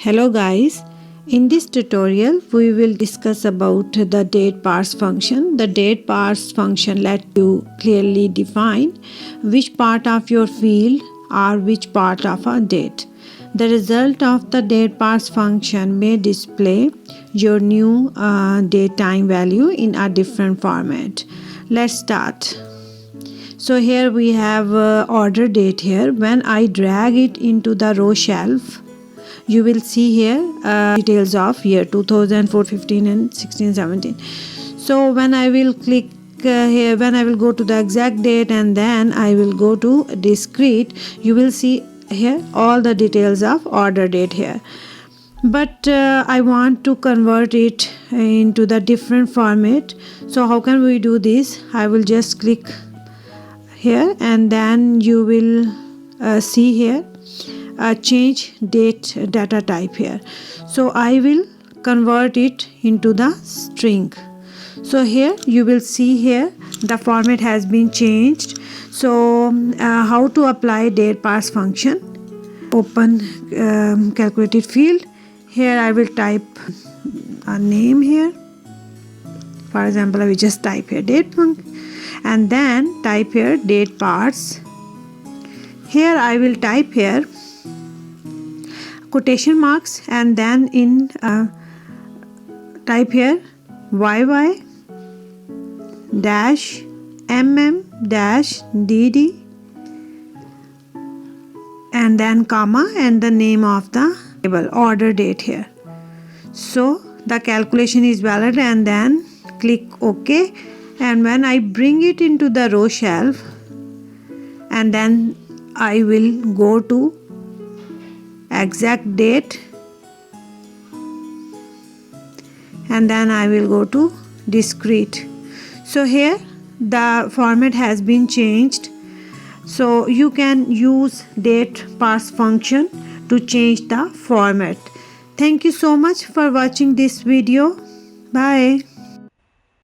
Hello guys, in this tutorial we will discuss about the date parse function. The date parse function lets you clearly define which part of your field or which part of a date. The result of the date parse function may display your new date time value in a different format. Let's start. So here we have order date here. When I drag it into the row shelf, you will see here details of year 2004, 15 and 16, 17. So when I will click here, when I will go to the exact date and then I will go to discrete, you will see here all the details of order date here. But I want to convert it into the different format. So how can we do this? I will just click here and then you will see here change date data type here. So I will convert it into the string. So here you will see here the format has been changed. So how to apply date parse function? Open calculated field. Here I will type a name here. For example, I will just type here date function and then type here date parse. Here I will type here quotation marks and then in type here yy dash mm dash dd and then comma and the name of the table order date here. So the calculation is valid and then click OK, and when I bring it into the row shelf and then I will go to exact date and then I will go to discrete. So here the format has been changed. So you can use date parse function to change the format. Thank you so much for watching this video. Bye.